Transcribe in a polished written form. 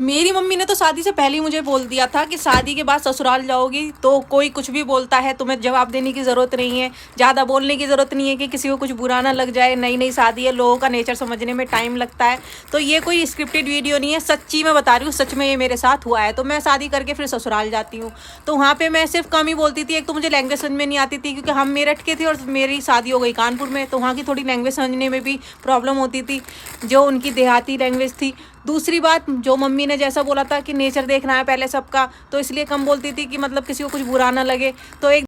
मेरी मम्मी ने तो शादी से पहले ही मुझे बोल दिया था कि शादी के बाद ससुराल जाओगी तो कोई कुछ भी बोलता है तुम्हें जवाब देने की ज़रूरत नहीं है, ज़्यादा बोलने की ज़रूरत नहीं है कि किसी को कुछ बुरा ना लग जाए। नई नई शादी है, लोगों का नेचर समझने में टाइम लगता है। तो ये कोई स्क्रिप्टेड वीडियो नहीं है, सच्ची मैं बता रही हूँ, सच में ये मेरे साथ हुआ है। तो मैं शादी करके फिर ससुराल जाती हूँ तो वहाँ पर मैं सिर्फ कम ही बोलती थी। एक तो मुझे लैंग्वेज समझ में नहीं आती थी क्योंकि हम मेरठ के थे और मेरी शादी हो गई कानपुर में, तो वहाँ की थोड़ी लैंग्वेज समझने में भी प्रॉब्लम होती थी, जो उनकी देहाती लैंग्वेज थी। दूसरी बात, जो मम्मी ने जैसा बोला था कि नेचर देखना है पहले सबका, तो इसलिए कम बोलती थी कि मतलब किसी को कुछ बुरा ना लगे। तो एक